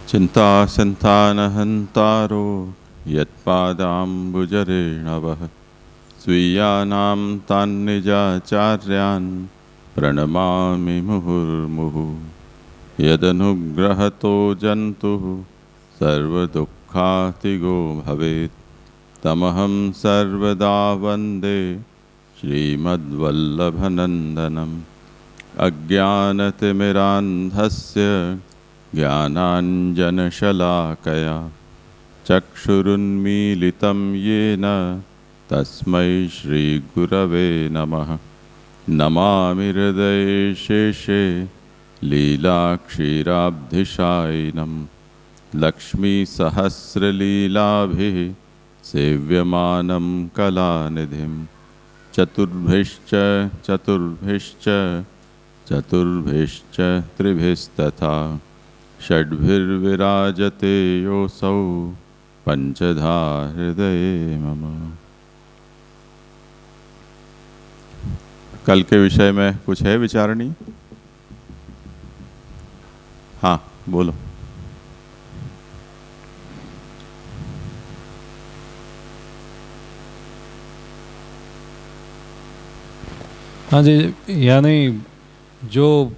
चिन्तासन्तानहन्तारो यत्पादाम्बुजरेणवः स्वीयानां तान्निजाचार्यान् प्रणमामि मुहुर्मुहुः। यदनुग्रहतो जन्तुः सर्वदुःखातिगो भवेत् तमहं सर्वदा वन्दे श्रीमद्वल्लभनन्दनम्। अज्ञानतिमिरान्धस्य ज्ञानाञ्जनशलाकया चक्षुरुन्मीलितं येन तस्मै श्रीगुरवे नमः। नमामि हृदये शेषे लीलाक्षीराब्धिशायिनं लक्ष्मीसहस्रलीलाभिः सेव्यमानं कलानिधिं। चतुर्भिश्च चतुर्भिश्च चतुर्भिश्च त्रिभिस्तथा षड्भिर्विराजते योऽसौ पंचधा हृदये मम। कल के विषय में कुछ है विचारणी? हाँ बोलो। हाँ जी, यानी जो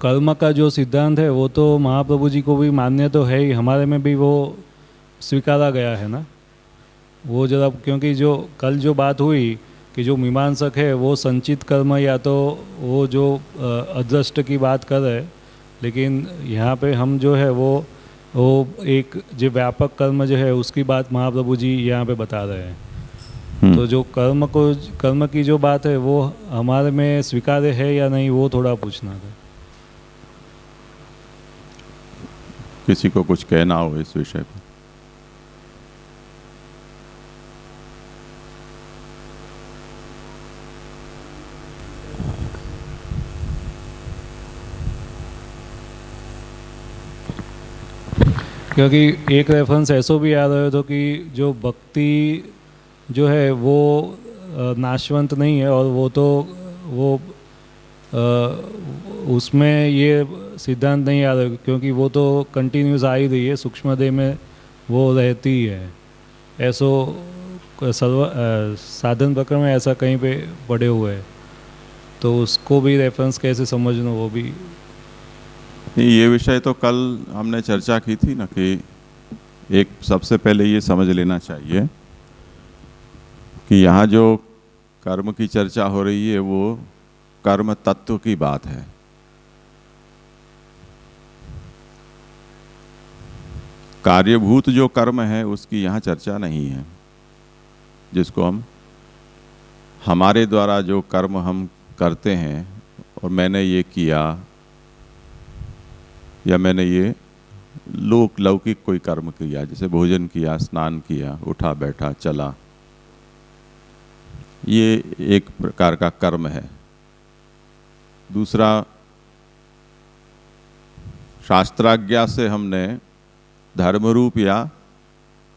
कर्म का जो सिद्धांत है वो तो महाप्रभु जी को भी मान्य तो है ही, हमारे में भी वो स्वीकारा गया है ना। वो जरा क्योंकि जो कल जो बात हुई कि जो मीमांसक है वो संचित कर्म या तो वो जो अदृष्ट की बात कर रहे, लेकिन यहाँ पे हम जो है वो एक जो व्यापक कर्म जो है उसकी बात महाप्रभु जी यहाँ पे बता रहे हैं। तो जो कर्म की जो बात है वो हमारे में स्वीकार्य है या नहीं, वो थोड़ा पूछना था। किसी को कुछ कहना हो इस विषय पर? क्योंकि एक रेफरेंस ऐसा भी याद आया था कि जो भक्ति जो है वो नाशवंत नहीं है, और वो तो वो उसमें ये सिद्धांत नहीं आ रहा, क्योंकि वो तो कंटिन्यूस आ ही रही है, सूक्ष्म देह में वो रहती ही है। ऐसो साधन प्रकरण में ऐसा कहीं पे पड़े हुए है, तो उसको भी रेफरेंस कैसे समझना, वो भी नहीं। ये विषय तो कल हमने चर्चा की थी ना कि एक सबसे पहले ये समझ लेना चाहिए कि यहाँ जो कर्म की चर्चा हो रही है वो कर्म तत्व की बात है। कार्यभूत जो कर्म है उसकी यहाँ चर्चा नहीं है, जिसको हम हमारे द्वारा जो कर्म हम करते हैं और मैंने ये किया या मैंने ये लौकिक कोई कर्म किया, जैसे भोजन किया, स्नान किया, उठा बैठा चला, ये एक प्रकार का कर्म है। दूसरा, शास्त्राज्ञा से हमने धर्म रूप या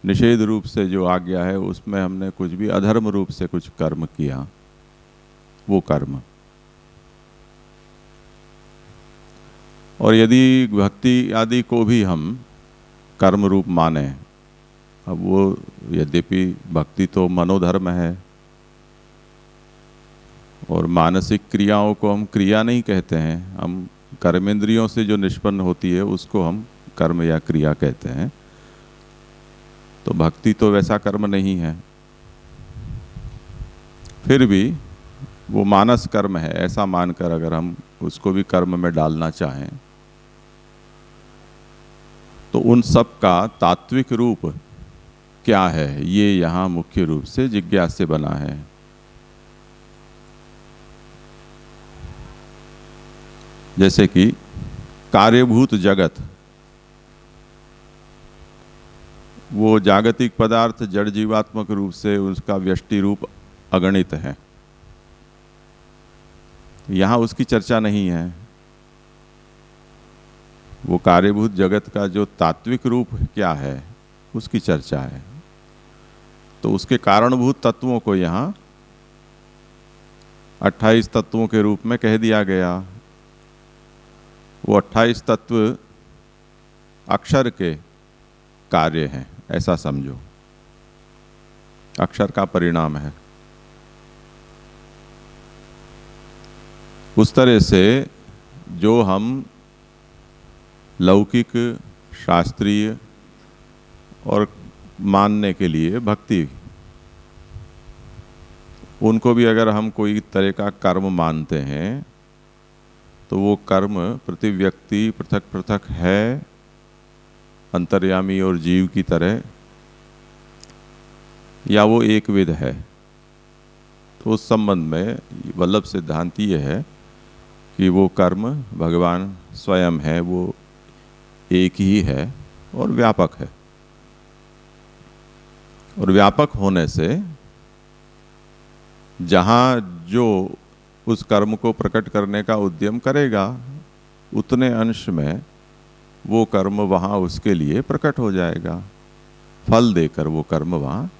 निषेध रूप से जो आज्ञा है उसमें हमने कुछ भी अधर्म रूप से कुछ कर्म किया, वो कर्म। और यदि भक्ति आदि को भी हम कर्म रूप माने, अब वो यद्यपि भक्ति तो मनोधर्म है और मानसिक क्रियाओं को हम क्रिया नहीं कहते हैं, हम कर्मेंद्रियों से जो निष्पन्न होती है उसको हम कर्म या क्रिया कहते हैं। तो भक्ति तो वैसा कर्म नहीं है, फिर भी वो मानस कर्म है ऐसा मानकर अगर हम उसको भी कर्म में डालना चाहें तो उन सब का तात्विक रूप क्या है, ये यहाँ मुख्य रूप से जिज्ञास्य बना है। जैसे कि कार्यभूत जगत, वो जागतिक पदार्थ जड़ जीवात्मक रूप से उसका व्यष्टि रूप अगणित है, यहाँ उसकी चर्चा नहीं है। वो कार्यभूत जगत का जो तात्विक रूप क्या है उसकी चर्चा है। तो उसके कारणभूत तत्वों को यहाँ 28 तत्वों के रूप में कह दिया गया। वो 28 तत्व अक्षर के कार्य हैं, ऐसा समझो, अक्षर का परिणाम है। उस तरह से जो हम लौकिक, शास्त्रीय और मानने के लिए भक्ति, उनको भी अगर हम कोई तरह का कर्म मानते हैं तो वो कर्म प्रति व्यक्ति पृथक पृथक है, अंतर्यामी और जीव की तरह, या वो एक विध है। तो उस संबंध में वल्लभ सिद्धांत ये है कि वो कर्म भगवान स्वयं है, वो एक ही है और व्यापक है। और व्यापक होने से जहाँ जो उस कर्म को प्रकट करने का उद्यम करेगा, उतने अंश में वो कर्म वहाँ उसके लिए प्रकट हो जाएगा, फल देकर वो कर्म वहाँ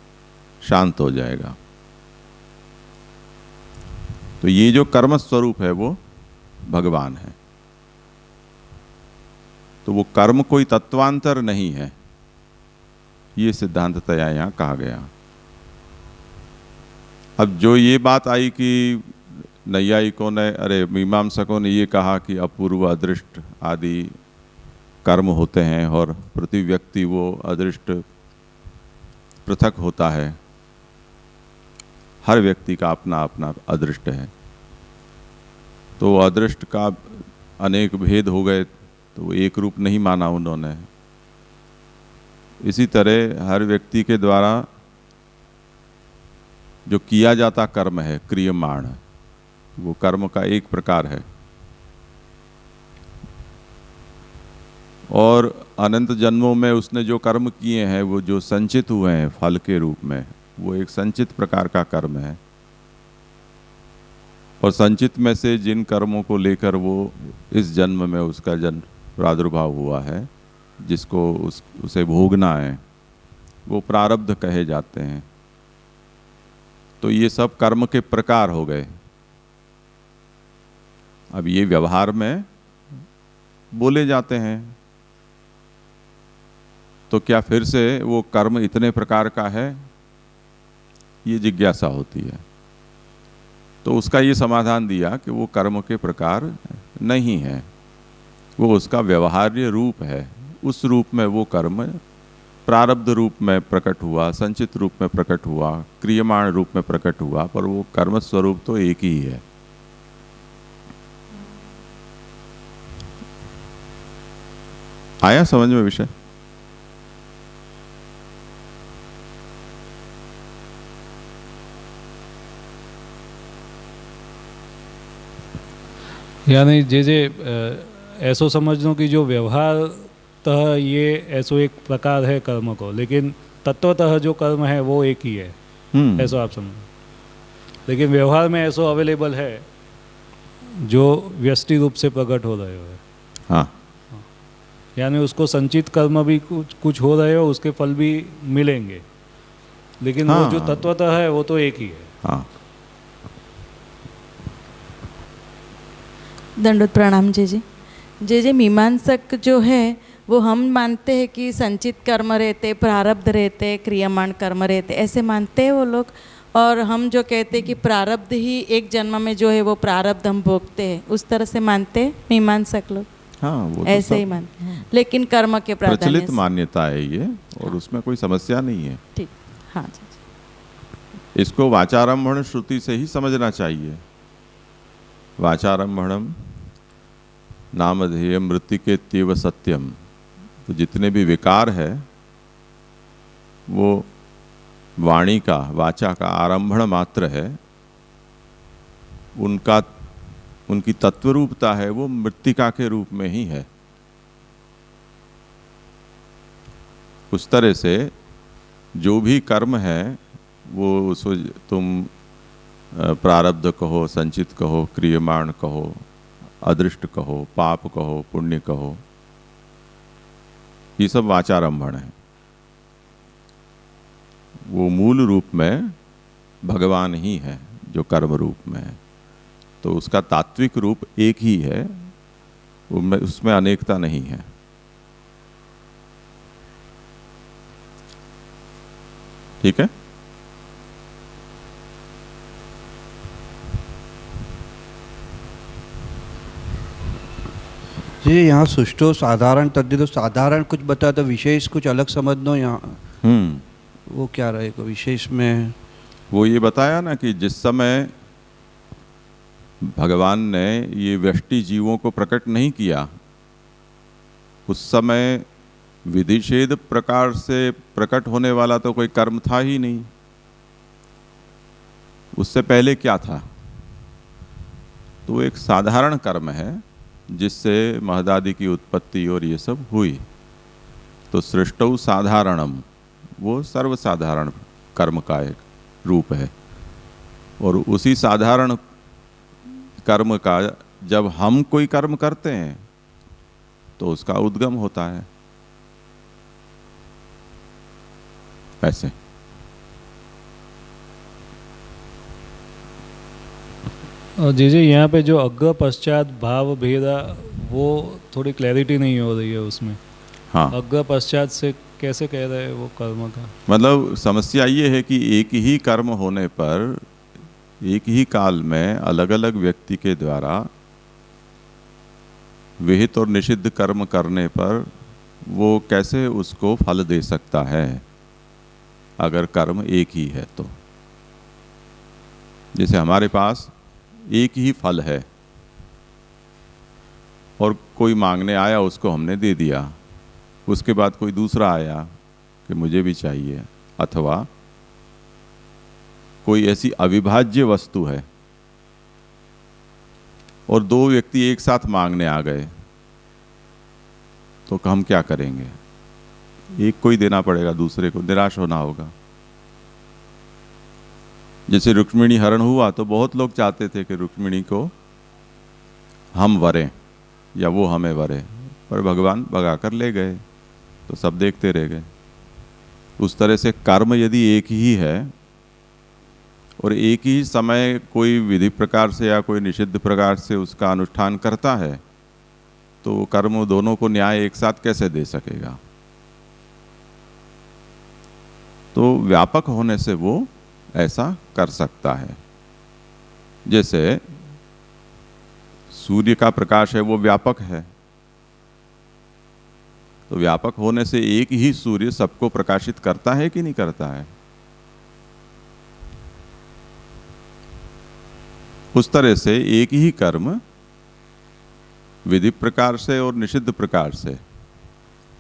शांत हो जाएगा। तो ये जो कर्म स्वरूप है वो भगवान है। तो वो कर्म कोई तत्वांतर नहीं है, ये सिद्धांततया यहाँ कहा गया। अब जो ये बात आई कि नैयायिकों ने, अरे मीमांसकों ने ये कहा कि अपूर्व, अदृष्ट आदि कर्म होते हैं और प्रति व्यक्ति वो अदृष्ट पृथक होता है, हर व्यक्ति का अपना अपना अदृष्ट है, तो अदृष्ट का अनेक भेद हो गए, तो वो एक रूप नहीं माना उन्होंने। इसी तरह हर व्यक्ति के द्वारा जो किया जाता कर्म है, क्रियमाण, वो कर्म का एक प्रकार है, और अनंत जन्मों में उसने जो कर्म किए हैं वो जो संचित हुए हैं फल के रूप में, वो एक संचित प्रकार का कर्म है। और संचित में से जिन कर्मों को लेकर वो इस जन्म में उसका जन्म प्रादुर्भाव हुआ है, जिसको उसे भोगना है, वो प्रारब्ध कहे जाते हैं। तो ये सब कर्म के प्रकार हो गए। अब ये व्यवहार में बोले जाते हैं, तो क्या फिर से वो कर्म इतने प्रकार का है, ये जिज्ञासा होती है। तो उसका ये समाधान दिया कि वो कर्म के प्रकार नहीं है, वो उसका व्यवहार्य रूप है। उस रूप में वो कर्म प्रारब्ध रूप में प्रकट हुआ, संचित रूप में प्रकट हुआ, क्रियमाण रूप में प्रकट हुआ, पर वो कर्म स्वरूप तो एक ही है। आया समझ में विषय? यानी जे ऐसो समझनो कि जो व्यवहारतः ये ऐसो एक प्रकार है कर्म को, लेकिन तत्वतः जो कर्म है वो एक ही है, ऐसा आप समझो। लेकिन व्यवहार में ऐसो अवेलेबल है जो व्यष्टि रूप से प्रकट हो रहे हो है। हाँ, यानी उसको संचित कर्म भी कुछ हो रहे हो, उसके फल भी मिलेंगे, लेकिन हाँ, वो जो तत्वतः है वो तो एक ही है। हाँ। दंडोत प्रणाम जी। जे मीमांसक जो है वो हम मानते हैं कि संचित कर्म रहते, प्रारब्ध रहते, क्रियमाण कर्म रहते, ऐसे मानते हैं वो लोग। और हम जो कहते हैं कि प्रारब्ध ही एक जन्म में जो है वो प्रारब्ध हम भोगते हैं, उस तरह से मानते हैं मीमांसक लोग। हाँ, वो तो ऐसे ही मानते हैं, लेकिन कर्म के प्राधान्य प्रचलित से। मान्यता है ये, और उसमें कोई समस्या नहीं है। ठीक, हाँ जी। इसको वाचारंभण श्रुति से ही समझना चाहिए। वाचारंभणम नामधेय मृत्तिकेत्येव सत्यम। तो जितने भी विकार है वो वाणी का, वाचा का आरंभण मात्र है। उनकी तत्वरूपता है वो मृत्तिका के रूप में ही है। उस तरह से जो भी कर्म है वो उसको तुम प्रारब्ध कहो, संचित कहो, क्रियमाण कहो, अदृष्ट कहो, पाप कहो, पुण्य कहो, ये सब वाचारंभण है। वो मूल रूप में भगवान ही है जो कर्म रूप में है। तो उसका तात्विक रूप एक ही है, उसमें अनेकता नहीं है। ठीक है। जी यहाँ सुष्टो साधारण तद्धितो साधारण कुछ बता तो विशेष कुछ अलग समझ दो यहाँ। वो क्या रहेगा विशेष में? वो ये बताया ना कि जिस समय भगवान ने ये व्यष्टि जीवों को प्रकट नहीं किया उस समय विधिषेध प्रकार से प्रकट होने वाला तो कोई कर्म था ही नहीं। उससे पहले क्या था? तो एक साधारण कर्म है जिससे महदादि की उत्पत्ति और ये सब हुई। तो सृष्टौ साधारणम वो सर्वसाधारण कर्म का एक रूप है और उसी साधारण कर्म का जब हम कोई कर्म करते हैं तो उसका उद्गम होता है। ऐसे और जी यहाँ पे जो अग्र पश्चात भाव भेदा वो थोड़ी क्लैरिटी नहीं हो रही है उसमें। हाँ, अग्र पश्चात से कैसे कह रहे हैं वो कर्म का? मतलब समस्या ये है कि एक ही कर्म होने पर एक ही काल में अलग अलग व्यक्ति के द्वारा विहित और निषिद्ध कर्म करने पर वो कैसे उसको फल दे सकता है अगर कर्म एक ही है तो। जैसे हमारे पास एक ही फल है और कोई मांगने आया उसको हमने दे दिया, उसके बाद कोई दूसरा आया कि मुझे भी चाहिए, अथवा कोई ऐसी अविभाज्य वस्तु है और दो व्यक्ति एक साथ मांगने आ गए तो हम क्या करेंगे? एक को ही देना पड़ेगा, दूसरे को निराश होना होगा। जैसे रुक्मिणी हरण हुआ तो बहुत लोग चाहते थे कि रुक्मिणी को हम वरें या वो हमें वरे, पर भगवान भगाकर ले गए तो सब देखते रह गए। उस तरह से कर्म यदि एक ही है और एक ही समय कोई विधि प्रकार से या कोई निषिद्ध प्रकार से उसका अनुष्ठान करता है तो कर्म दोनों को न्याय एक साथ कैसे दे सकेगा? तो व्यापक होने से वो ऐसा कर सकता है। जैसे सूर्य का प्रकाश है वो व्यापक है, तो व्यापक होने से एक ही सूर्य सबको प्रकाशित करता है कि नहीं करता है? उस तरह से एक ही कर्म विधि प्रकार से और निषिद्ध प्रकार से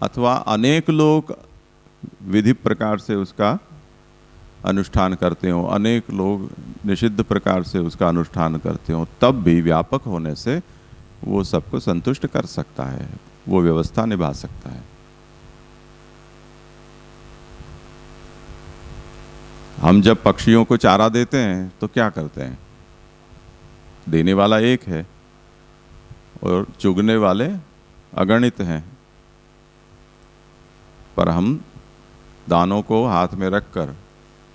अथवा अनेक लोग विधि प्रकार से उसका अनुष्ठान करते हो, अनेक लोग निषिद्ध प्रकार से उसका अनुष्ठान करते हो, तब भी व्यापक होने से वो सबको संतुष्ट कर सकता है, वो व्यवस्था निभा सकता है। हम जब पक्षियों को चारा देते हैं तो क्या करते हैं? देने वाला एक है और चुगने वाले अगणित हैं, पर हम दानों को हाथ में रखकर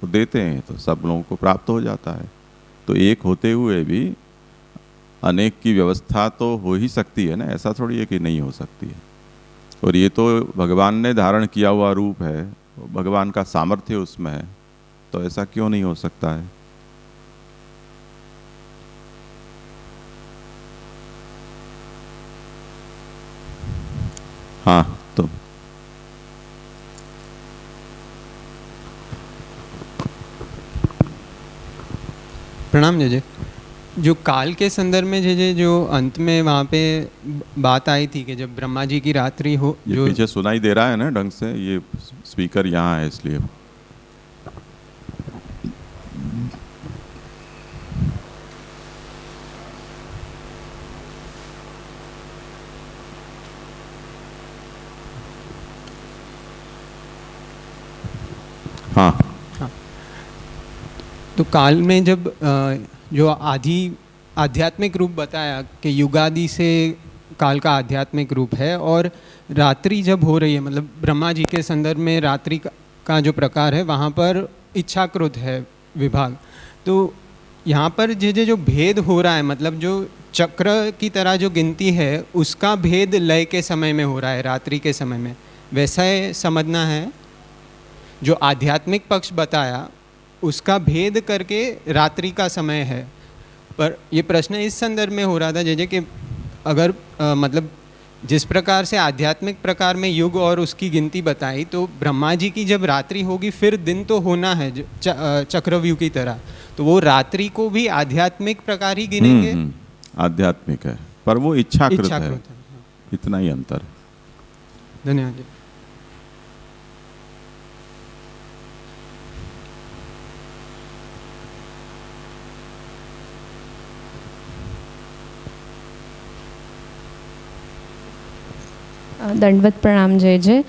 देते हैं तो सब लोगों को प्राप्त हो जाता है। तो एक होते हुए भी अनेक की व्यवस्था तो हो ही सकती है ना, ऐसा थोड़ी है कि नहीं हो सकती है। और ये तो भगवान ने धारण किया हुआ रूप है, भगवान का सामर्थ्य उसमें है, तो ऐसा क्यों नहीं हो सकता है? हाँ, तो प्रणाम जय। जो काल के संदर्भ में जय जो अंत में वहाँ पे बात आई थी कि जब ब्रह्मा जी की रात्रि हो, ये जो पीछे सुनाई दे रहा है ना ढंग से, ये स्पीकर यहाँ है इसलिए। हाँ, तो काल में जब जो आध्यात्मिक रूप बताया कि युगादि से काल का आध्यात्मिक रूप है, और रात्रि जब हो रही है, मतलब ब्रह्मा जी के संदर्भ में रात्रि का जो प्रकार है वहाँ पर इच्छाकृत है विभाग। तो यहाँ पर जो भेद हो रहा है, मतलब जो चक्र की तरह जो गिनती है उसका भेद लय के समय में हो रहा है, रात्रि के समय में, वैसा समझना है। जो आध्यात्मिक पक्ष बताया उसका भेद करके रात्रि का समय है। पर ये प्रश्न इस संदर्भ में हो रहा था जैसे कि अगर मतलब जिस प्रकार से आध्यात्मिक प्रकार में युग और उसकी गिनती बताई, तो ब्रह्मा जी की जब रात्रि होगी फिर दिन तो होना है चक्रव्यूह की तरह, तो वो रात्रि को भी आध्यात्मिक प्रकार ही गिनेंगे। आध्यात्मिक है पर वो इच्छाकृत है, हाँ। इतना ही अंतर है। धन्यवाद जी। दंडवत प्रणाम जय जय।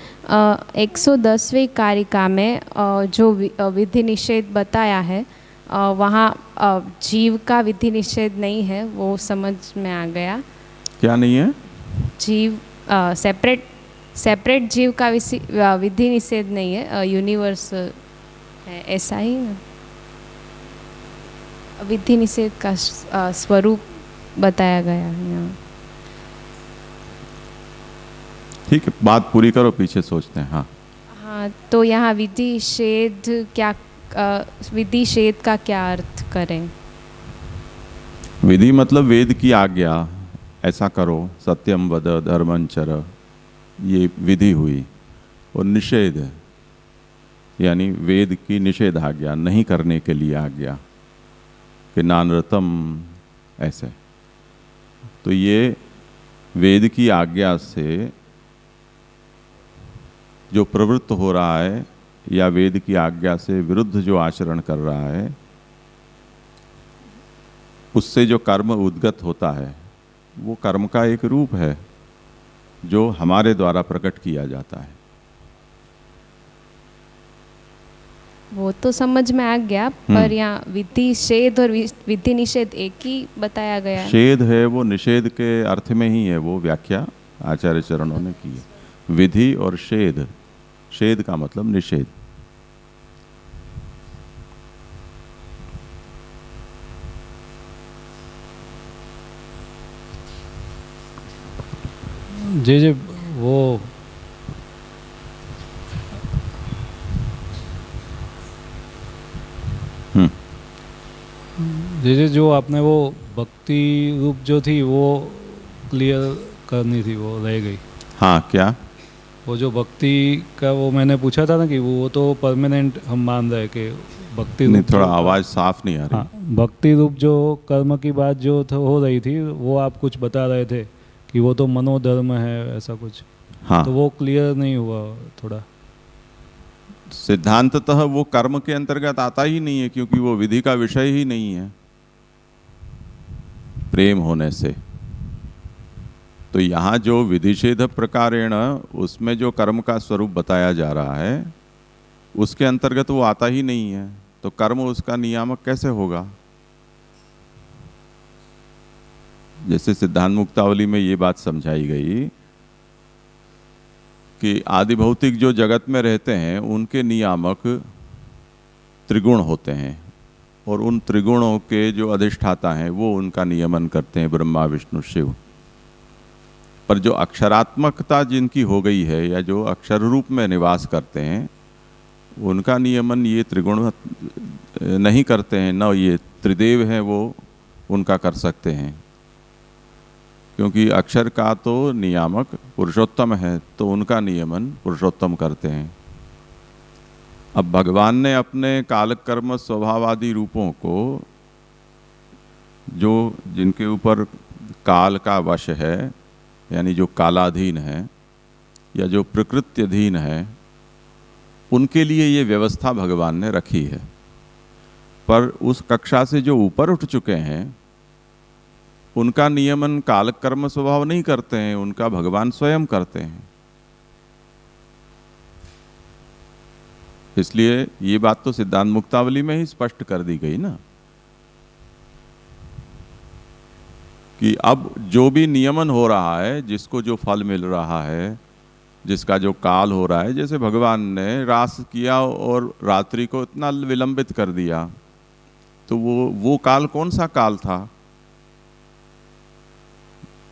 110वीं कारिका में जो विधि निषेध बताया है वहाँ जीव का विधि निषेध नहीं है, वो समझ में आ गया। क्या नहीं है? जीव सेपरेट जीव का विधि निषेध नहीं है, यूनिवर्सल है, ऐसा ही ना? विधि निषेध का स्वरूप बताया गया है यहाँ। ठीक है, बात पूरी करो, पीछे सोचते हैं। हाँ हाँ, तो यहाँ विधि निषेध का क्या अर्थ करें? विधि मतलब वेद की आज्ञा, ऐसा करो, सत्यम वद धर्मं चर, ये विधि हुई। और निषेध यानी वेद की निषेध आज्ञा, नहीं करने के लिए आज्ञा, कि नानरतम, ऐसे। तो ये वेद की आज्ञा से जो प्रवृत्त हो रहा है या वेद की आज्ञा से विरुद्ध जो आचरण कर रहा है, उससे जो कर्म उद्गत होता है, वो कर्म का एक रूप है जो हमारे द्वारा प्रकट किया जाता है। वो तो समझ में आ गया, पर यहाँ विधि छेद और विधि निषेध एक ही बताया गया है। छेद है वो निषेध के अर्थ में ही है, वो व्याख्या आचार्य चरणों ने की है। विधि और छेद, छेद का मतलब निषेध। जी वो जी जो आपने वो भक्ति रूप जो थी वो क्लियर करनी थी, वो रह गई। हाँ, क्या? वो जो भक्ति का वो मैंने पूछा था ना कि वो तो परमानेंट हम मान रहे कि भक्ति नहीं, रूप थोड़ा आवाज़ साफ नहीं आ रही। हाँ, भक्ति रूप जो कर्म की बात जो हो रही थी, वो आप कुछ बता रहे थे कि वो तो मनोधर्म है, ऐसा कुछ। हाँ, तो वो क्लियर नहीं हुआ थोड़ा। सिद्धांततः वो कर्म के अंतर्गत आता ही नहीं है, क्योंकि वो विधि का विषय ही नहीं है प्रेम होने से। तो यहाँ जो विधिषेध प्रकारेण उसमें जो कर्म का स्वरूप बताया जा रहा है, उसके अंतर्गत वो आता ही नहीं है, तो कर्म उसका नियामक कैसे होगा? जैसे सिद्धांत मुक्तावली में ये बात समझाई गई कि आदि भौतिक जो जगत में रहते हैं उनके नियामक त्रिगुण होते हैं, और उन त्रिगुणों के जो अधिष्ठाता हैं वो उनका नियमन करते हैं, ब्रह्मा विष्णु शिव। पर जो अक्षरात्मकता जिनकी हो गई है या जो अक्षर रूप में निवास करते हैं, उनका नियमन ये त्रिगुण नहीं करते हैं, न ये त्रिदेव हैं वो उनका कर सकते हैं, क्योंकि अक्षर का तो नियामक पुरुषोत्तम है, तो उनका नियमन पुरुषोत्तम करते हैं। अब भगवान ने अपने काल कर्म स्वभावादि रूपों को, जो जिनके ऊपर काल का वश है, यानी जो कालाधीन है या जो प्रकृत्यधीन है, उनके लिए ये व्यवस्था भगवान ने रखी है। पर उस कक्षा से जो ऊपर उठ चुके हैं, उनका नियमन काल कर्म स्वभाव नहीं करते हैं, उनका भगवान स्वयं करते हैं। इसलिए ये बात तो सिद्धांत मुक्तावली में ही स्पष्ट कर दी गई ना, कि अब जो भी नियमन हो रहा है, जिसको जो फल मिल रहा है, जिसका जो काल हो रहा है, जैसे भगवान ने रास किया और रात्रि को इतना विलंबित कर दिया, तो वो काल कौन सा काल था?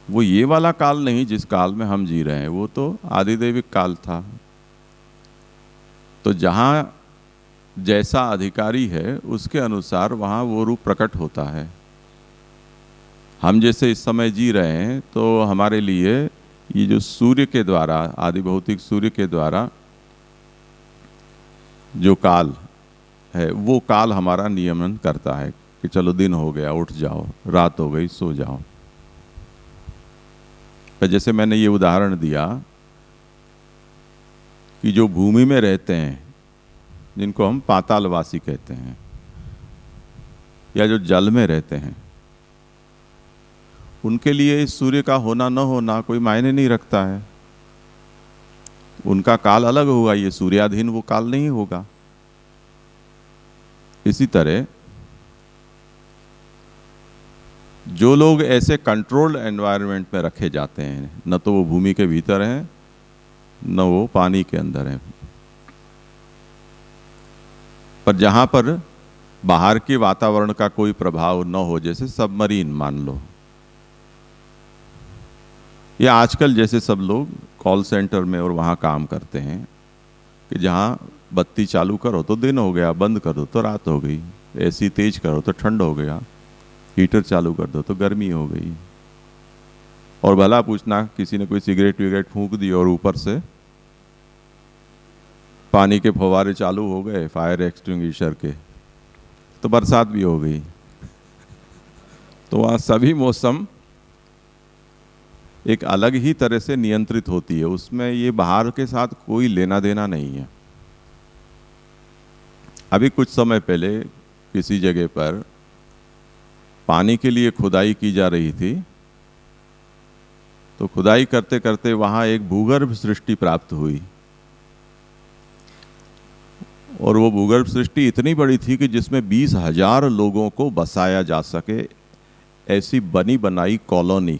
वो ये वाला काल नहीं जिस काल में हम जी रहे हैं, वो तो आदिदैविक काल था। तो जहाँ जैसा अधिकारी है उसके अनुसार वहाँ वो रूप प्रकट होता है। हम जैसे इस समय जी रहे हैं तो हमारे लिए ये जो सूर्य के द्वारा, आदि भौतिक सूर्य के द्वारा जो काल है, वो काल हमारा नियमन करता है कि चलो दिन हो गया उठ जाओ, रात हो गई सो जाओ। तो जैसे मैंने ये उदाहरण दिया कि जो भूमि में रहते हैं, जिनको हम पातालवासी कहते हैं, या जो जल में रहते हैं, उनके लिए इस सूर्य का होना न होना कोई मायने नहीं रखता है। उनका काल अलग होगा, ये सूर्याधीन वो काल नहीं होगा। इसी तरह जो लोग ऐसे कंट्रोल्ड एनवायरनमेंट में रखे जाते हैं, न तो वो भूमि के भीतर हैं न वो पानी के अंदर हैं, पर जहां पर बाहर के वातावरण का कोई प्रभाव न हो, जैसे सबमरीन मान लो, या आजकल जैसे सब लोग कॉल सेंटर में और वहाँ काम करते हैं कि जहाँ बत्ती चालू करो तो दिन हो गया, बंद कर दो तो रात हो गई, एसी तेज करो तो ठंड हो गया, हीटर चालू कर दो तो गर्मी हो गई। और भला पूछना, किसी ने कोई सिगरेट विगरेट फूंक दी और ऊपर से पानी के फव्वारे चालू हो गए फायर एक्सटिंग्विशर के, तो बरसात भी हो गई। तो वहाँ सभी मौसम एक अलग ही तरह से नियंत्रित होती है, उसमें ये बाहर के साथ कोई लेना देना नहीं है। अभी कुछ समय पहले किसी जगह पर पानी के लिए खुदाई की जा रही थी, तो खुदाई करते करते वहाँ एक भूगर्भ सृष्टि प्राप्त हुई, और वो भूगर्भ सृष्टि इतनी बड़ी थी कि जिसमें 20,000 लोगों को बसाया जा सके, ऐसी बनी बनाई कॉलोनी,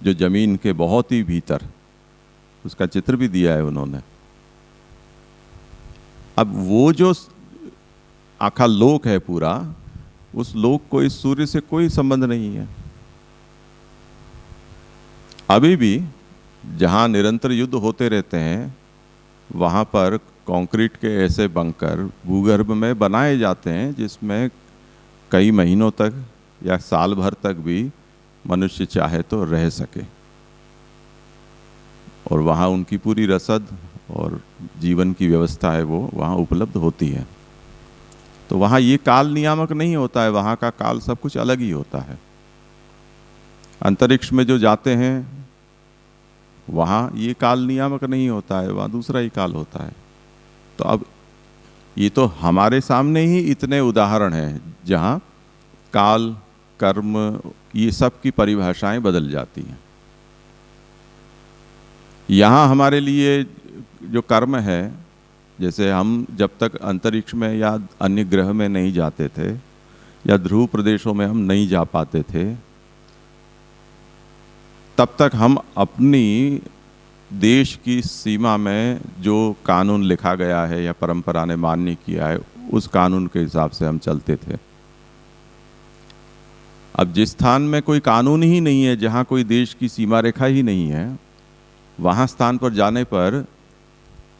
जो जमीन के बहुत ही भीतर, उसका चित्र भी दिया है उन्होंने। अब वो जो आखा लोक है पूरा, उस लोक को इस सूर्य से कोई संबंध नहीं है। अभी भी जहां निरंतर युद्ध होते रहते हैं, वहां पर कंक्रीट के ऐसे बंकर भूगर्भ में बनाए जाते हैं जिसमें कई महीनों तक या साल भर तक भी मनुष्य चाहे तो रह सके, और वहाँ उनकी पूरी रसद और जीवन की व्यवस्था है वो वहाँ उपलब्ध होती है। तो वहाँ ये काल नियामक नहीं होता है, वहाँ का काल सब कुछ अलग ही होता है। अंतरिक्ष में जो जाते हैं वहाँ ये काल नियामक नहीं होता है, वहाँ दूसरा ही काल होता है। तो अब ये तो हमारे सामने ही इतने उदाहरण हैं जहाँ काल, कर्म, ये सब की परिभाषाएं बदल जाती हैं। यहाँ हमारे लिए जो कर्म है, जैसे हम जब तक अंतरिक्ष में या अन्य ग्रह में नहीं जाते थे, या ध्रुव प्रदेशों में हम नहीं जा पाते थे, तब तक हम अपनी देश की सीमा में जो कानून लिखा गया है या परंपरा ने मान्य किया है, उस कानून के हिसाब से हम चलते थे। अब जिस स्थान में कोई कानून ही नहीं है, जहाँ कोई देश की सीमा रेखा ही नहीं है, वहाँ स्थान पर जाने पर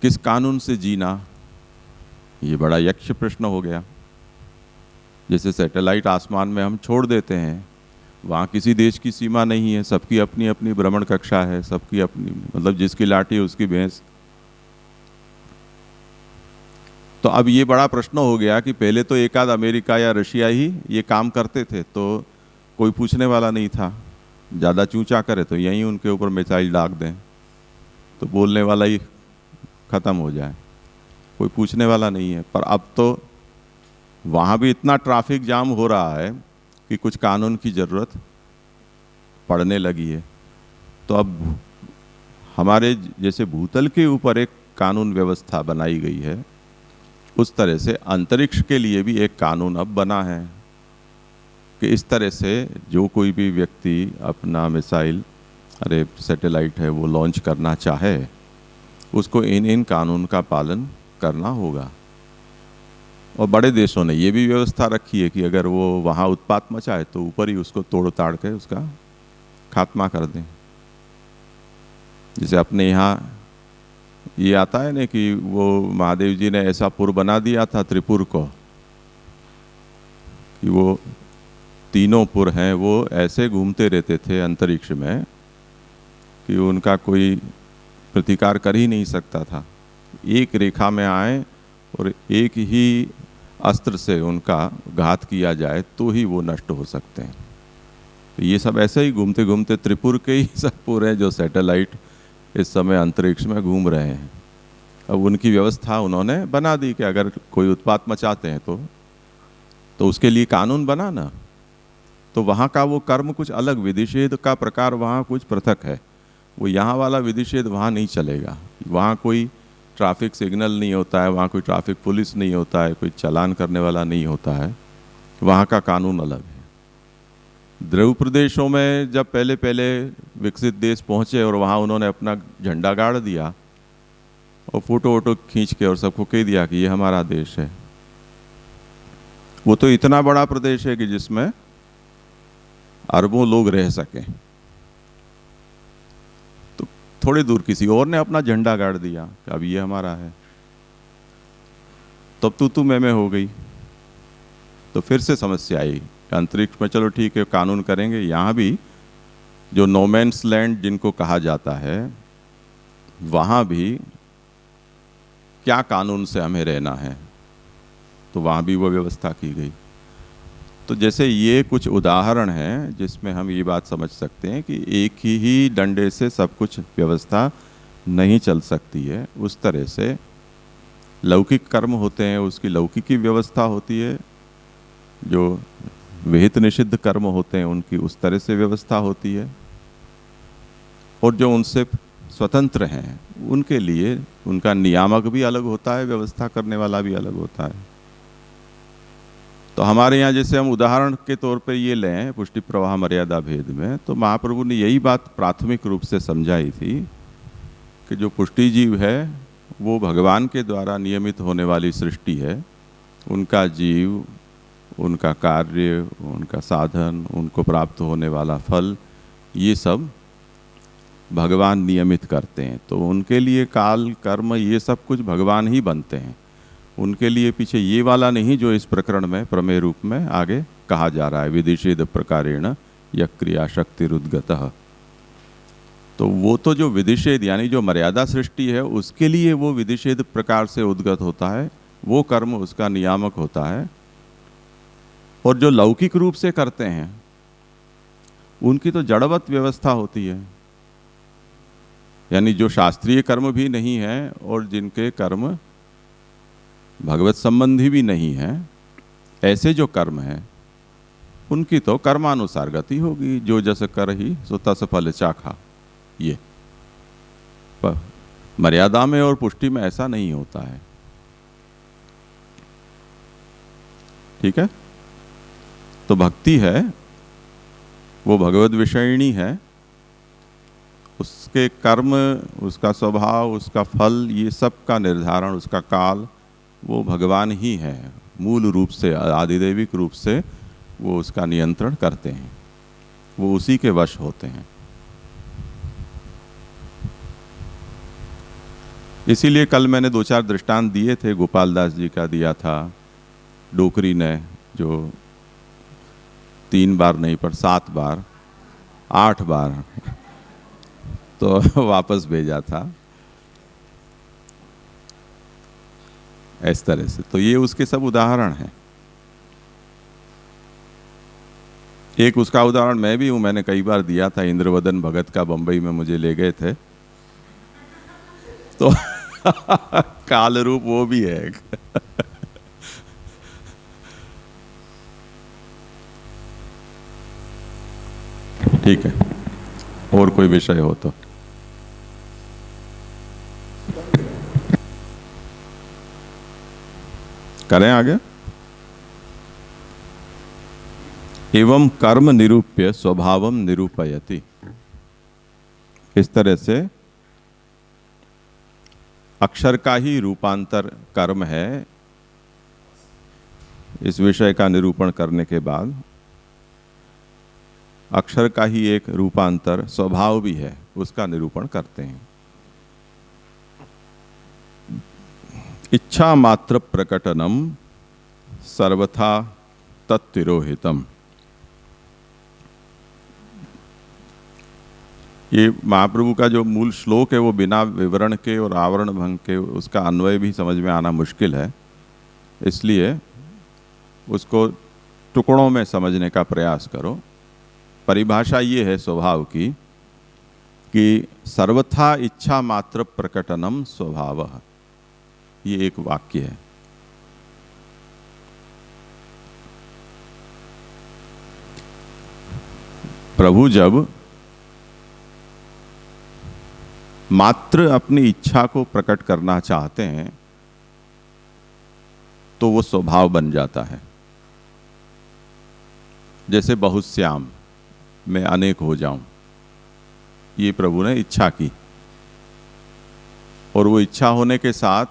किस कानून से जीना, ये बड़ा यक्ष प्रश्न हो गया। जैसे सैटेलाइट आसमान में हम छोड़ देते हैं, वहाँ किसी देश की सीमा नहीं है, सबकी अपनी अपनी भ्रमण कक्षा है, सबकी अपनी, मतलब जिसकी लाठी उसकी भैंस। तो अब ये बड़ा प्रश्न हो गया कि पहले तो एक आध अमेरिका या रशिया ही ये काम करते थे, तो कोई पूछने वाला नहीं था। ज़्यादा चूचा करे तो यहीं उनके ऊपर मिसाइल दाग दें, तो बोलने वाला ही ख़त्म हो जाए, कोई पूछने वाला नहीं है। पर अब तो वहाँ भी इतना ट्रैफिक जाम हो रहा है कि कुछ कानून की ज़रूरत पड़ने लगी है। तो अब हमारे जैसे भूतल के ऊपर एक कानून व्यवस्था बनाई गई है, उस तरह से अंतरिक्ष के लिए भी एक कानून अब बना है कि इस तरह से जो कोई भी व्यक्ति अपना मिसाइल, अरे सैटेलाइट है, वो लॉन्च करना चाहे, उसको इन कानून का पालन करना होगा। और बड़े देशों ने ये भी व्यवस्था रखी है कि अगर वो वहाँ उत्पात मचाए तो ऊपर ही उसको तोड़ ताड़ के उसका खात्मा कर दें। जैसे अपने यहाँ ये आता है ना कि वो महादेव जी ने ऐसा पुर बना दिया था त्रिपुर को कि वो तीनों पुर हैं वो ऐसे घूमते रहते थे अंतरिक्ष में कि उनका कोई प्रतिकार कर ही नहीं सकता था। एक रेखा में आए और एक ही अस्त्र से उनका घात किया जाए तो ही वो नष्ट हो सकते हैं। तो ये सब ऐसे ही घूमते घूमते त्रिपुर के ही सब पुर हैं जो सैटेलाइट इस समय अंतरिक्ष में घूम रहे हैं। अब उनकी व्यवस्था उन्होंने बना दी कि अगर कोई उत्पात मचाते हैं तो उसके लिए कानून बना ना। तो वहाँ का वो कर्म कुछ अलग, विधिषेध का प्रकार वहाँ कुछ पृथक है। वो यहाँ वाला विधिषेध वहाँ नहीं चलेगा। वहाँ कोई ट्रैफिक सिग्नल नहीं होता है, वहाँ कोई ट्रैफिक पुलिस नहीं होता है, कोई चालान करने वाला नहीं होता है। वहाँ का कानून अलग है। ध्रुव प्रदेशों में जब पहले पहले विकसित देश पहुँचे और वहाँ उन्होंने अपना झंडा गाड़ दिया और फोटो वोटो खींच के और सबको कह दिया कि ये हमारा देश है। वो तो इतना बड़ा प्रदेश है कि जिसमें अरबों लोग रह सकें। तो थोड़ी दूर किसी और ने अपना झंडा गाड़ दिया कि अब ये हमारा है, तब तू मैं हो गई। तो फिर से समस्या आई। अंतरिक्ष में चलो ठीक है कानून करेंगे, यहाँ भी जो नोमैन्स लैंड जिनको कहा जाता है वहाँ भी क्या कानून से हमें रहना है, तो वहाँ भी वो व्यवस्था की गई। तो जैसे ये कुछ उदाहरण हैं जिसमें हम ये बात समझ सकते हैं कि एक ही डंडे से सब कुछ व्यवस्था नहीं चल सकती है। उस तरह से लौकिक कर्म होते हैं, उसकी लौकिकी व्यवस्था होती है। जो विहित निषिद्ध कर्म होते हैं उनकी उस तरह से व्यवस्था होती है। और जो उनसे स्वतंत्र हैं उनके लिए उनका नियामक भी अलग होता है, व्यवस्था करने वाला भी अलग होता है। तो हमारे यहाँ जैसे हम उदाहरण के तौर पे ये लें पुष्टि प्रवाह मर्यादा भेद में, तो महाप्रभु ने यही बात प्राथमिक रूप से समझाई थी कि जो पुष्टि जीव है वो भगवान के द्वारा नियमित होने वाली सृष्टि है। उनका जीव, उनका कार्य, उनका साधन, उनको प्राप्त होने वाला फल, ये सब भगवान नियमित करते हैं। तो उनके लिए काल, कर्म, ये सब कुछ भगवान ही बनते हैं। उनके लिए पीछे ये वाला नहीं जो इस प्रकरण में प्रमेय रूप में आगे कहा जा रहा है, विधिषेध प्रकारेण यः क्रिया शक्तिरुद्गतः। तो वो तो जो विधिषेध यानी जो मर्यादा सृष्टि है उसके लिए वो विधिषेध प्रकार से उद्गत होता है, वो कर्म उसका नियामक होता है। और जो लौकिक रूप से करते हैं उनकी तो जड़वत व्यवस्था होती है, यानी जो शास्त्रीय कर्म भी नहीं है और जिनके कर्म भगवत संबंधी भी नहीं है, ऐसे जो कर्म हैं उनकी तो कर्मानुसार गति होगी। जो जस कर ही सो तस फल चाखा। ये पर मर्यादा में और पुष्टि में ऐसा नहीं होता है। ठीक है। तो भक्ति है वो भगवत विषयिणी है, उसके कर्म, उसका स्वभाव, उसका फल, ये सब का निर्धारण, उसका काल वो भगवान ही है। मूल रूप से, आदिदेविक रूप से वो उसका नियंत्रण करते हैं, वो उसी के वश होते हैं। इसीलिए कल मैंने 2-4 दृष्टांत दिए थे। गोपाल दास जी का दिया था, डोकरी ने जो 3 बार नहीं पर 7 बार 8 बार तो वापस भेजा था, इस तरह से। तो ये उसके सब उदाहरण हैं। एक उसका उदाहरण मैं भी हूं, मैंने कई बार दिया था। इंद्रवदन भगत का बंबई में मुझे ले गए थे तो काल रूप वो भी है ठीक है। और कोई विषय हो तो करें आगे। एवं कर्म निरूप्य स्वभावम निरूपयति। इस तरह से अक्षर का ही रूपांतर कर्म है। इस विषय का निरूपण करने के बाद अक्षर का ही एक रूपांतर स्वभाव भी है, उसका निरूपण करते हैं। इच्छा मात्र प्रकटनम सर्वथा तत्तिरोहितम। ये महाप्रभु का जो मूल श्लोक है वो बिना विवरण के और आवरण भंग के उसका अन्वय भी समझ में आना मुश्किल है, इसलिए उसको टुकड़ों में समझने का प्रयास करो। परिभाषा ये है स्वभाव की कि सर्वथा इच्छा मात्र प्रकटनम स्वभावः, ये एक वाक्य है। प्रभु जब मात्र अपनी इच्छा को प्रकट करना चाहते हैं तो वो स्वभाव बन जाता है। जैसे बहुश्याम, मैं अनेक हो जाऊं, ये प्रभु ने इच्छा की और वो इच्छा होने के साथ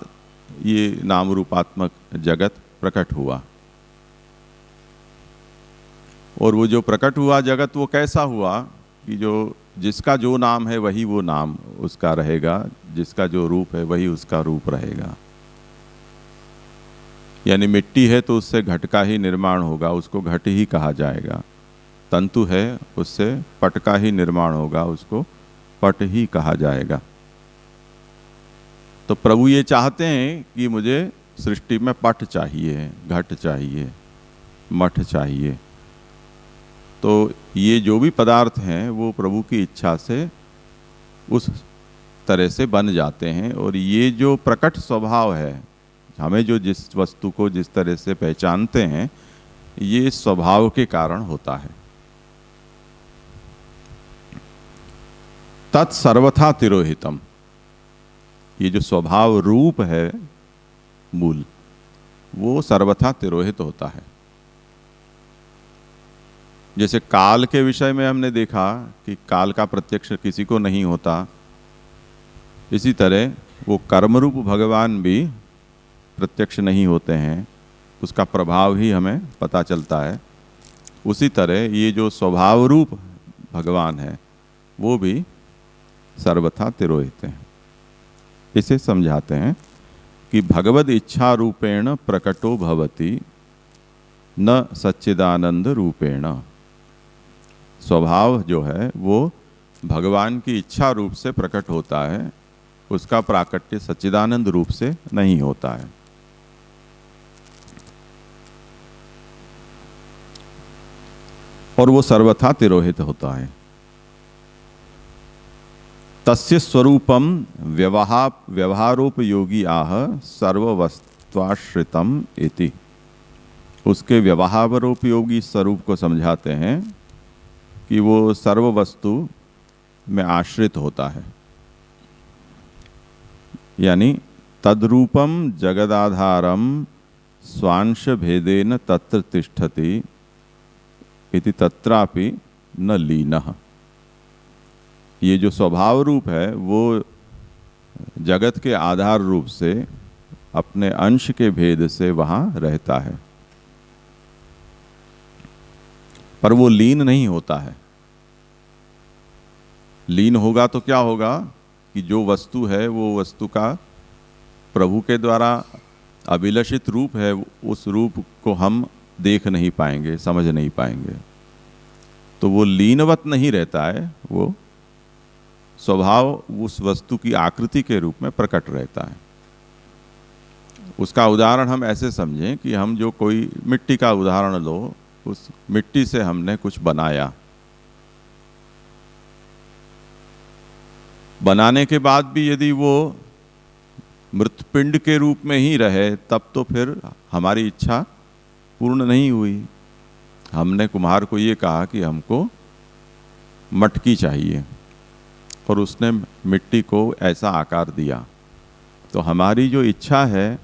ये नाम रूपात्मक जगत प्रकट हुआ। और वो जो प्रकट हुआ जगत वो कैसा हुआ कि जो जिसका जो नाम है वही वो नाम उसका रहेगा, जिसका जो रूप है वही उसका रूप रहेगा। यानी मिट्टी है तो उससे घट का ही निर्माण होगा, उसको घट ही कहा जाएगा। तंतु है उससे पट का ही निर्माण होगा, उसको पट ही कहा जाएगा। तो प्रभु ये चाहते हैं कि मुझे सृष्टि में पट चाहिए, घट चाहिए, मठ चाहिए। तो ये जो भी पदार्थ हैं वो प्रभु की इच्छा से उस तरह से बन जाते हैं। और ये जो प्रकट स्वभाव है, हमें जो जिस वस्तु को जिस तरह से पहचानते हैं, ये स्वभाव के कारण होता है। तत्सर्वथा तिरोहितम, ये जो स्वभाव रूप है मूल, वो सर्वथा तिरोहित होता है। जैसे काल के विषय में हमने देखा कि काल का प्रत्यक्ष किसी को नहीं होता, इसी तरह वो कर्मरूप भगवान भी प्रत्यक्ष नहीं होते हैं, उसका प्रभाव ही हमें पता चलता है। उसी तरह ये जो स्वभाव रूप भगवान है वो भी सर्वथा तिरोहित हैं। इसे समझाते हैं कि भगवद इच्छा रूपेण प्रकटो भवति न सच्चिदानंद रूपेण। स्वभाव जो है वो भगवान की इच्छा रूप से प्रकट होता है, उसका प्राकट्य सच्चिदानंद रूप से नहीं होता है। और वो सर्वथा तिरोहित होता है। तस्य स्वरूपम व्यवहारोपयोगी आह सर्ववस्त्वाश्रितम इति। उसके व्यवहारोपयोगी स्वरूप को समझाते हैं कि वो सर्व वस्तु में आश्रित होता है। यानी तद्रूपम जगदाधारम स्वांश भेदेन तत्र तिष्ठति इति तत्रापि न लीनः। ये जो स्वभाव रूप है वो जगत के आधार रूप से अपने अंश के भेद से वहाँ रहता है, पर वो लीन नहीं होता है। लीन होगा तो क्या होगा कि जो वस्तु है वो वस्तु का प्रभु के द्वारा अभिलषित रूप है, उस रूप को हम देख नहीं पाएंगे, समझ नहीं पाएंगे। तो वो लीनवत नहीं रहता है, वो स्वभाव उस वस्तु की आकृति के रूप में प्रकट रहता है। उसका उदाहरण हम ऐसे समझें कि हम जो कोई मिट्टी का उदाहरण लो, उस मिट्टी से हमने कुछ बनाया, बनाने के बाद भी यदि वो मृतपिंड के रूप में ही रहे तब तो फिर हमारी इच्छा पूर्ण नहीं हुई। हमने कुम्हार को ये कहा कि हमको मटकी चाहिए और उसने मिट्टी को ऐसा आकार दिया। तो हमारी जो इच्छा है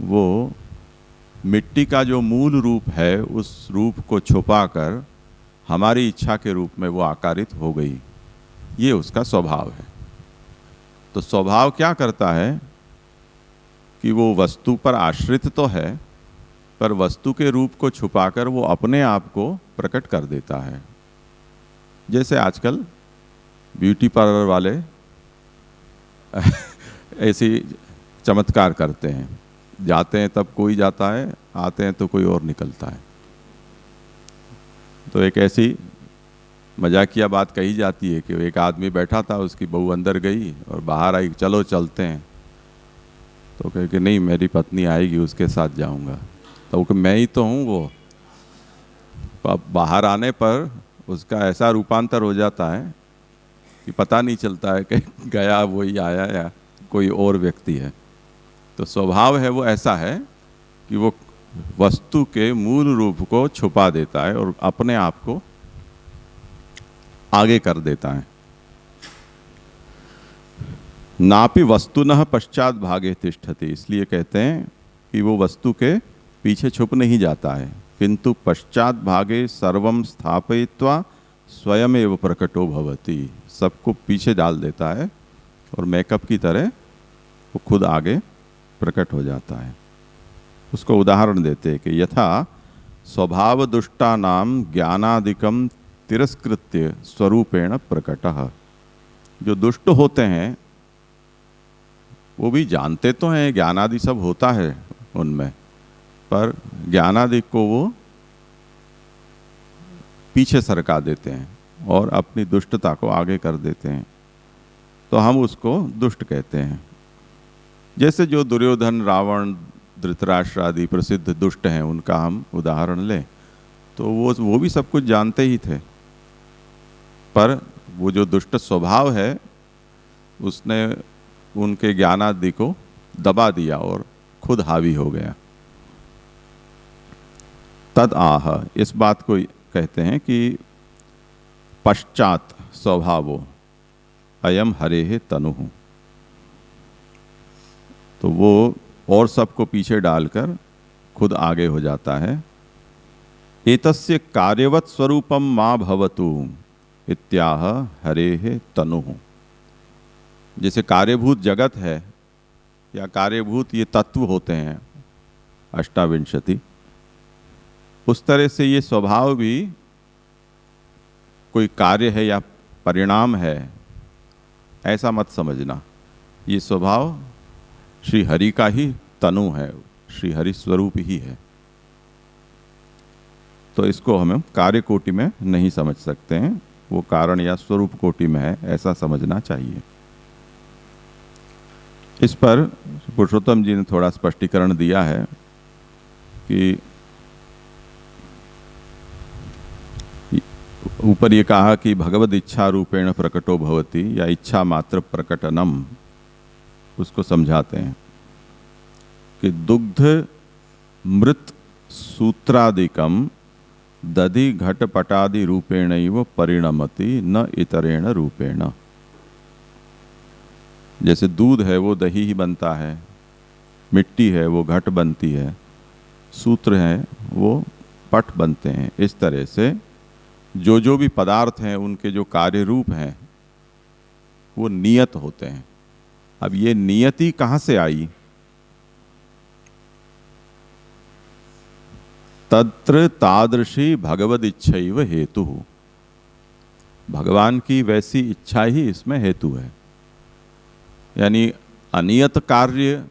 वो मिट्टी का जो मूल रूप है उस रूप को छुपाकर हमारी इच्छा के रूप में वो आकारित हो गई। ये उसका स्वभाव है। तो स्वभाव क्या करता है कि वो वस्तु पर आश्रित तो है, पर वस्तु के रूप को छुपाकर वो अपने आप को प्रकट कर देता है। जैसे आजकल ब्यूटी पार्लर वाले ऐसी चमत्कार करते हैं जाते हैं तब कोई जाता है, आते हैं तो कोई और निकलता है। तो एक ऐसी मजाकिया बात कही जाती है कि एक आदमी बैठा था, उसकी बहू अंदर गई और बाहर आई, चलो चलते हैं। तो कहे कि नहीं, मेरी पत्नी आएगी, उसके साथ जाऊंगा। तो कि मैं ही तो हूँ वो। अब बाहर आने पर उसका ऐसा रूपांतर हो जाता है कि पता नहीं चलता है कि गया वही आया या कोई और व्यक्ति है। तो स्वभाव है वो ऐसा है कि वो वस्तु के मूल रूप को छुपा देता है और अपने आप को आगे कर देता है। नापि वस्तुनः पश्चात भागे तिष्ठति, इसलिए कहते हैं कि वो वस्तु के पीछे छुप नहीं जाता है, किंतु पश्चात भागे सर्वम स्थापयित्वा स्वयमेव प्रकटो भवति, सबको पीछे डाल देता है और मेकअप की तरह वो खुद आगे प्रकट हो जाता है। उसको उदाहरण देते हैं कि यथा स्वभाव दुष्टानाम ज्ञानादिकम तिरस्कृत्य स्वरूपेण प्रकटः, जो दुष्ट होते हैं वो भी जानते तो हैं, ज्ञानादि सब होता है उनमें, पर ज्ञानादि को वो पीछे सरका देते हैं और अपनी दुष्टता को आगे कर देते हैं, तो हम उसको दुष्ट कहते हैं। जैसे जो दुर्योधन, रावण, धृतराष्ट्र आदि प्रसिद्ध दुष्ट हैं, उनका हम उदाहरण लें तो वो भी सब कुछ जानते ही थे, पर वो जो दुष्ट स्वभाव है उसने उनके ज्ञानादि को दबा दिया और खुद हावी हो गया। तद आह, इस बात को कहते हैं कि पश्चात स्वभावो अयम हरेः तनुः, तो वो और सबको पीछे डालकर खुद आगे हो जाता है। एतस्य कार्यवत स्वरूपम मा भवतु इत्याह हरेः तनुः, जैसे कार्यभूत जगत है या कार्यभूत ये तत्व होते हैं अष्टाविंशति, उस तरह से ये स्वभाव भी कोई कार्य है या परिणाम है, ऐसा मत समझना। ये स्वभाव श्री हरि का ही तनु है, श्री हरि स्वरूप ही है। तो इसको हमें कार्य कोटि में नहीं समझ सकते हैं, वो कारण या स्वरूप कोटि में है, ऐसा समझना चाहिए। इस पर पुरुषोत्तम जी ने थोड़ा स्पष्टीकरण दिया है कि ऊपर ये कहा कि भगवद इच्छा रूपेण प्रकटो भवति या इच्छा मात्र प्रकटनम, उसको समझाते हैं कि दुग्ध मृत सूत्रादिकम दधि घटपटादि रूपेणैव परिणमति न इतरेण रूपेण। जैसे दूध है वो दही ही बनता है, मिट्टी है वो घट बनती है, सूत्र हैं वो पट बनते हैं। इस तरह से जो भी पदार्थ हैं उनके जो कार्य रूप हैं वो नियत होते हैं। अब ये नियति कहाँ से आई? तत्र तादृशी भगवद इच्छैव हेतु, भगवान की वैसी इच्छा ही इसमें हेतु है। यानी अनियत कार्य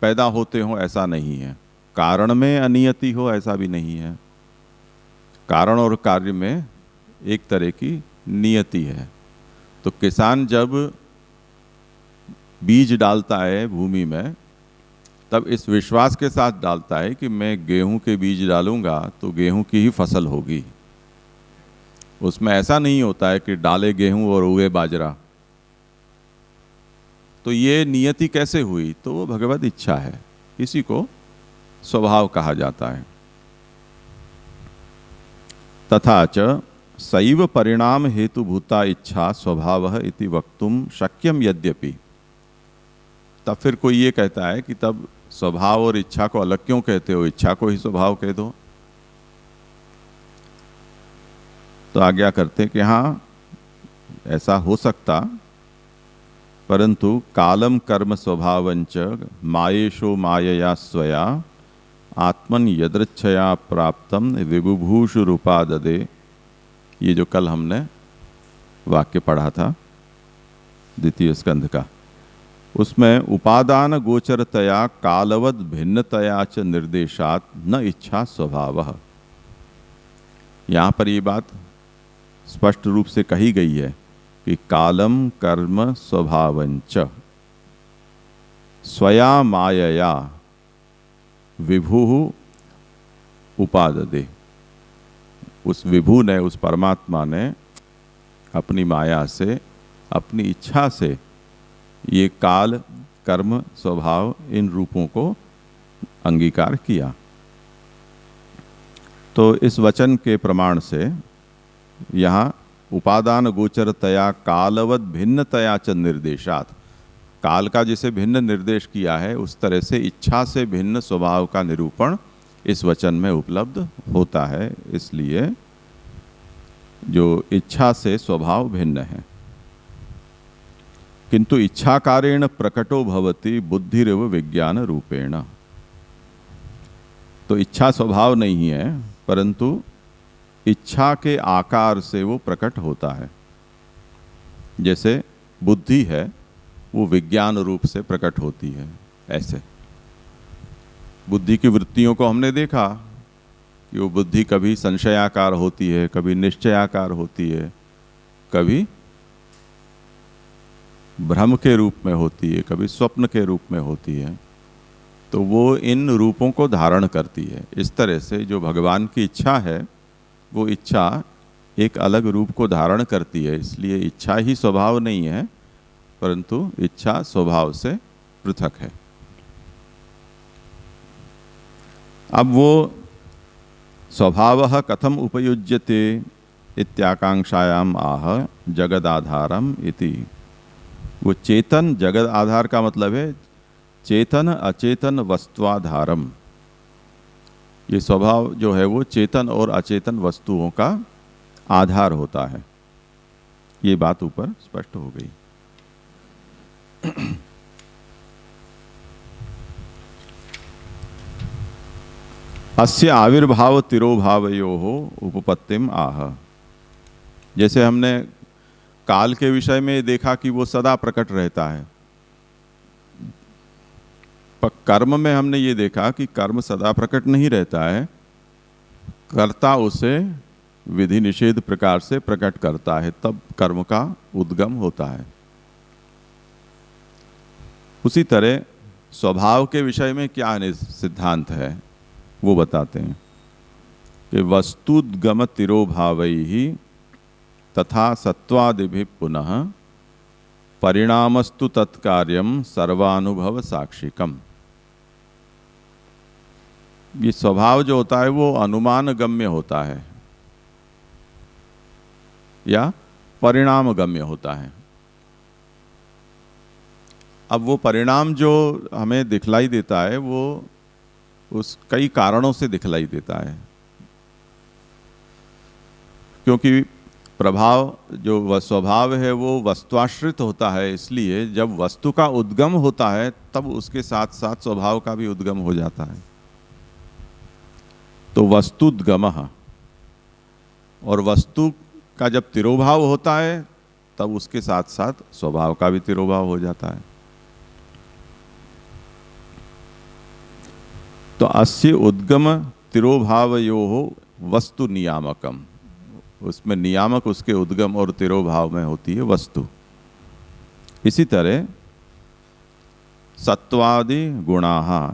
पैदा होते हो ऐसा नहीं है, कारण में अनियति हो ऐसा भी नहीं है। कारण और कार्य में एक तरह की नियति है। तो किसान जब बीज डालता है भूमि में, तब इस विश्वास के साथ डालता है कि मैं गेहूं के बीज डालूंगा तो गेहूं की ही फसल होगी। उसमें ऐसा नहीं होता है कि डाले गेहूं और उगे बाजरा। तो ये नियति कैसे हुई? तो वो भगवद इच्छा है, इसी को स्वभाव कहा जाता है। तथा च सैव परिणाम हेतुभूता इच्छा स्वभावः इति वक्तुम शक्यम यद्यपि। तब फिर कोई ये कहता है कि तब स्वभाव और इच्छा को अलग क्यों कहते हो, इच्छा को ही स्वभाव कह दो। तो आज्ञा करते कि हाँ ऐसा हो सकता, परंतु कालम कर्म स्वभावंच मायेशो मायया स्वया आत्मन यदृच्छया प्राप्तम विबुभूषु रूपाददे, ये जो कल हमने वाक्य पढ़ा था द्वितीय स्कंध का, उसमें उपादान गोचरतया कालवद भिन्नतया च निर्देशात न इच्छा स्वभावः, यहाँ पर ये बात स्पष्ट रूप से कही गई है कि कालम कर्म स्वभावंच स्वया मायया विभु उपाददे। उस विभु ने, उस परमात्मा ने अपनी माया से, अपनी इच्छा से ये काल, कर्म, स्वभाव, इन रूपों को अंगीकार किया। तो इस वचन के प्रमाण से यहाँ उपादान गोचरतया कालवद भिन्नतया च निर्देशात, काल का जिसे भिन्न निर्देश किया है उस तरह से इच्छा से भिन्न स्वभाव का निरूपण इस वचन में उपलब्ध होता है। इसलिए जो इच्छा से स्वभाव भिन्न है, किंतु इच्छाकारेण प्रकटो भवति बुद्धिरिव विज्ञान रूपेण। तो इच्छा स्वभाव नहीं है, परंतु इच्छा के आकार से वो प्रकट होता है। जैसे बुद्धि है वो विज्ञान रूप से प्रकट होती है, ऐसे बुद्धि की वृत्तियों को हमने देखा कि वो बुद्धि कभी संशयाकार होती है, कभी निश्चयाकार होती है, कभी भ्रम के रूप में होती है, कभी स्वप्न के रूप में होती है। तो वो इन रूपों को धारण करती है। इस तरह से जो भगवान की इच्छा है वो इच्छा एक अलग रूप को धारण करती है। इसलिए इच्छा ही स्वभाव नहीं है, परंतु इच्छा स्वभाव से पृथक है। अब वो स्वभावः कथम उपयुज्यते इत्याकांक्षायाम आह जगदाधारम इति। वो चेतन, जगद आधार का मतलब है चेतन अचेतन वस्तुआधारम। ये स्वभाव जो है वो चेतन और अचेतन वस्तुओं का आधार होता है। ये बात ऊपर स्पष्ट हो गई। अस्य आविर्भाव तिरोभावयोः उपपत्तिम आह। जैसे हमने काल के विषय में देखा कि वो सदा प्रकट रहता है, पर कर्म में हमने ये देखा कि कर्म सदा प्रकट नहीं रहता है, कर्ता उसे विधि निषेध प्रकार से प्रकट करता है, तब कर्म का उद्गम होता है। उसी तरह स्वभाव के विषय में क्या सिद्धांत है वो बताते हैं कि वस्तुद्गम तिरोभावैहि तथा सत्वादिभिः पुनः परिणामस्तु तत्कार्यम सर्वानुभव साक्षिकम। ये स्वभाव जो होता है वो अनुमान गम्य होता है या परिणाम गम्य होता है। अब वो परिणाम जो हमें दिखलाई देता है वो उस कई कारणों से दिखलाई देता है, क्योंकि प्रभाव जो स्वभाव है वो वस्तुआश्रित होता है। इसलिए जब वस्तु का उद्गम होता है तब उसके साथ साथ स्वभाव का भी उद्गम हो जाता है। तो वस्तुद्गमः, और वस्तु का जब तिरोभाव होता है तब उसके साथ साथ स्वभाव का भी तिरोभाव हो जाता है। तो अस्य उद्गम तिरोभावयोः वस्तु नियामकम, उसमें नियामक उसके उद्गम और तिरोभाव में होती है वस्तु। इसी तरह सत्वादि गुणाः,